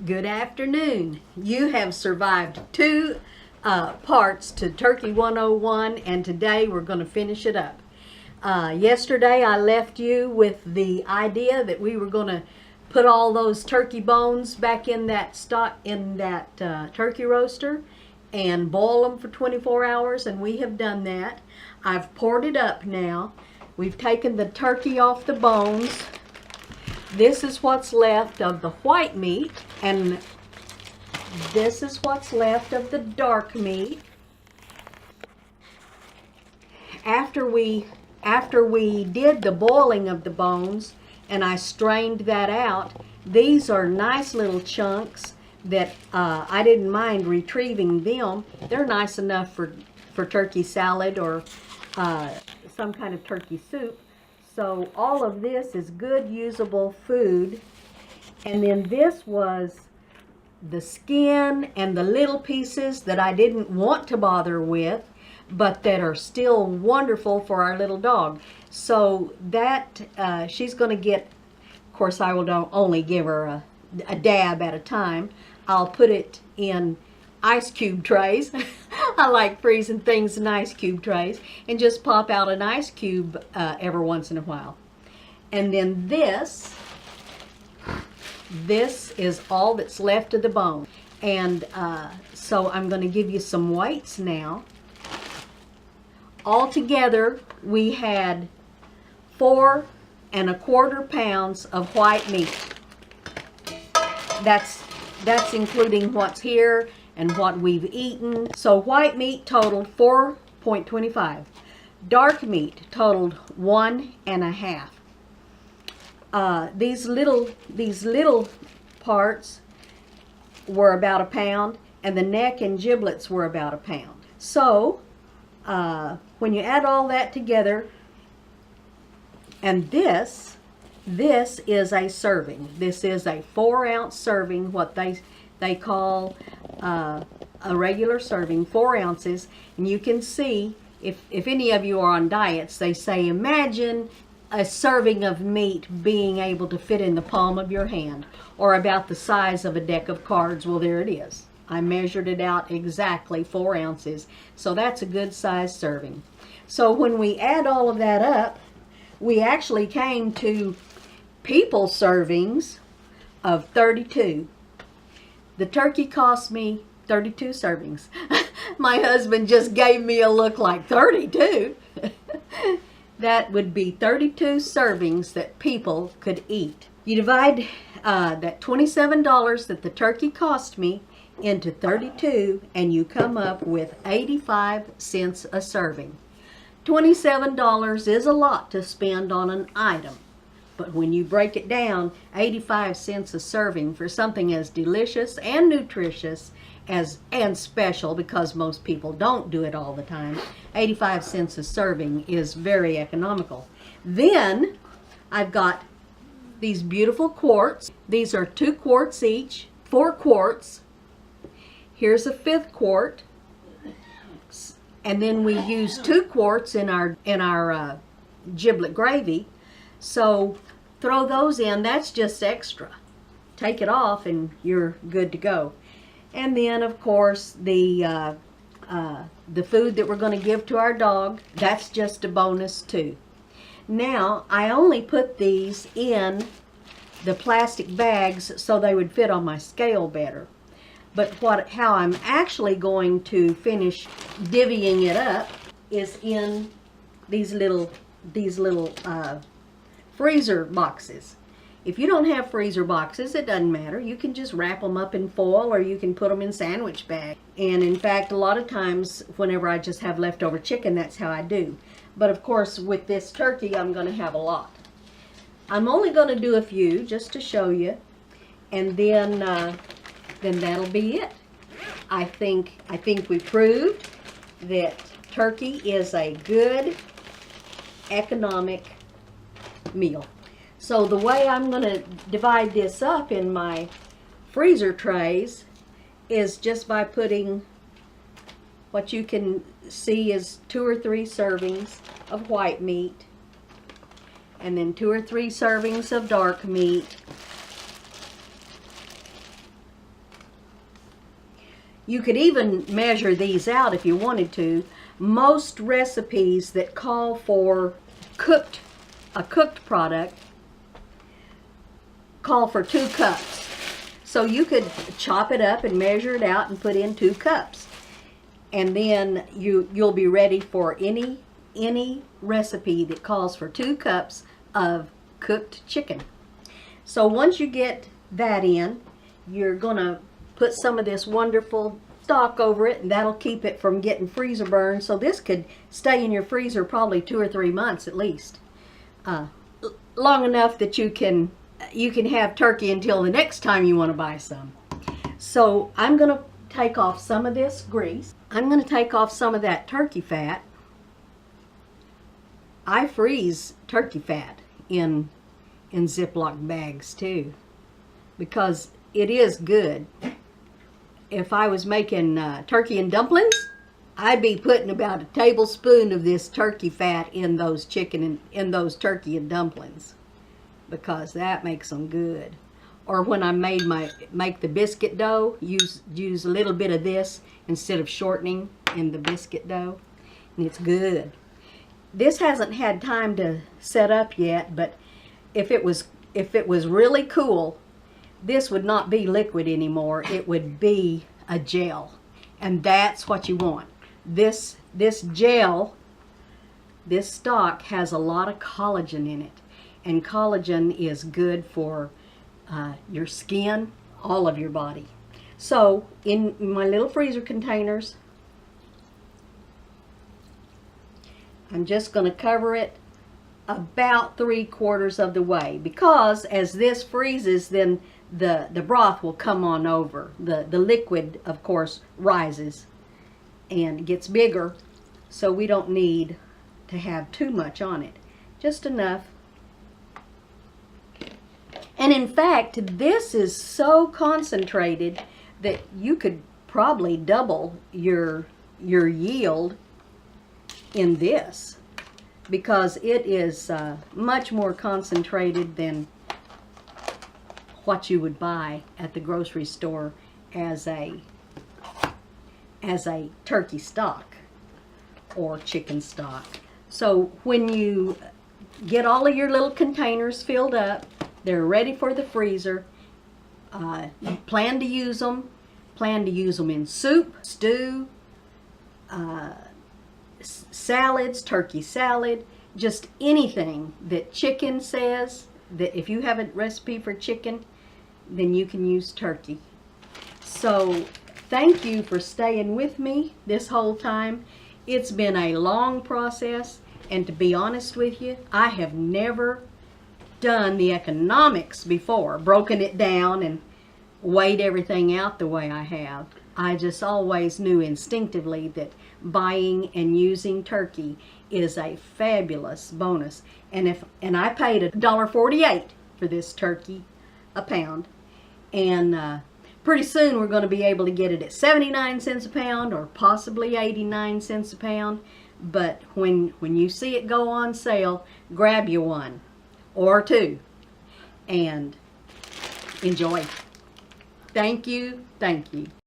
Good afternoon. You have survived two parts to Turkey 101, and today we're going to finish it up. Yesterday I left you with the idea that we were going to put all those turkey bones back in that turkey roaster and boil them for 24 hours, and we have done that. I've poured it up now. We've taken the turkey off the bones. This is what's left of the white meat, and this is what's left of the dark meat. After we did the boiling of the bones and I strained that out, these are nice little chunks that I didn't mind retrieving them. They're nice enough for turkey salad or some kind of turkey soup. So all of this is good, usable food. And then this was the skin and the little pieces that I didn't want to bother with, but that are still wonderful for our little dog. So that she's going to get, of course I will only give her a dab at a time. I'll put it in ice cube trays. I like freezing things in ice cube trays, and just pop out an ice cube every once in a while. And then this is all that's left of the bone. And so I'm going to give you some weights now. Altogether we had 4 1/4 pounds of white meat. That's including what's here and what we've eaten. So white meat totaled 4.25. Dark meat totaled 1 1/2. These little parts were about 1 pound, and the neck and giblets were about 1 pound. So when you add all that together, and this is a serving. This is a 4-ounce serving, what they call a regular serving, 4 ounces. And you can see, if any of you are on diets, they say imagine a serving of meat being able to fit in the palm of your hand, or about the size of a deck of cards. Well, there it is. I measured it out exactly, 4 ounces. So that's a good size serving. So when we add all of that up, we actually came to people servings of 32. The turkey cost me 32 servings. My husband just gave me a look like 32. That would be 32 servings that people could eat. You divide that $27 that the turkey cost me into 32, and you come up with 85 cents a serving. $27 is a lot to spend on an item, but when you break it down, 85 cents a serving for something as delicious and nutritious and special, because most people don't do it all the time, 85 cents a serving is very economical. Then I've got these beautiful quarts. These are 2 quarts each, 4 quarts. Here's a 5th quart, and then we use 2 quarts in our giblet gravy. So throw those in. That's just extra. Take it off and you're good to go. And then, of course, the food that we're going to give to our dog, that's just a bonus too. Now, I only put these in the plastic bags so they would fit on my scale better. But how I'm actually going to finish divvying it up is in these little freezer boxes. If you don't have freezer boxes, it doesn't matter. You can just wrap them up in foil, or you can put them in sandwich bags. And in fact, a lot of times whenever I just have leftover chicken, that's how I do. But of course, with this turkey, I'm going to have a lot. I'm only going to do a few just to show you, and then that'll be it. I think we proved that turkey is a good economic meal. So the way I'm going to divide this up in my freezer trays is just by putting what you can see is 2 or 3 servings of white meat, and then 2 or 3 servings of dark meat, You could even measure these out if you wanted to. Most recipes that call for a cooked product call for 2 cups. So you could chop it up and measure it out and put in 2 cups. And then you'll be ready for any recipe that calls for 2 cups of cooked chicken. So once you get that in, you're gonna put some of this wonderful stock over it, and that'll keep it from getting freezer burn. So this could stay in your freezer probably 2 or 3 months at least, long enough that you can have turkey until the next time you want to buy some. So I'm gonna take off some of this grease. I'm gonna take off some of that turkey fat. I freeze turkey fat in Ziploc bags too, because it is good. If I was making turkey and dumplings, I'd be putting about a tablespoon of this turkey fat in those turkey and dumplings, because that makes them good. Or when I make the biscuit dough, use a little bit of this instead of shortening in the biscuit dough, and it's good. This hasn't had time to set up yet, but if it was really cool, this would not be liquid anymore. It would be a gel, and that's what you want. This gel, this stock has a lot of collagen in it, and collagen is good for your skin, all of your body. So in my little freezer containers, I'm just going to cover it about 3/4 of the way, because as this freezes, then the broth will come on over. The liquid, of course, rises and gets bigger, so we don't need to have too much on it, just enough. And in fact, this is so concentrated that you could probably double your yield in this, because it is much more concentrated than what you would buy at the grocery store as a turkey stock or chicken stock. So when you get all of your little containers filled up, they're ready for the freezer. You plan to use them in soup, stew, salads, turkey salad, just anything that chicken says. That if you have a recipe for chicken, then you can use turkey. So thank you for staying with me this whole time. It's been a long process, and to be honest with you, I have never done the economics before, broken it down and weighed everything out the way I have. I just always knew instinctively that buying and using turkey is a fabulous bonus. And I paid $1.48 for this turkey a pound, and pretty soon we're going to be able to get it at 79 cents a pound, or possibly 89 cents a pound. But when you see it go on sale, grab you one or two and enjoy. Thank you. Thank you.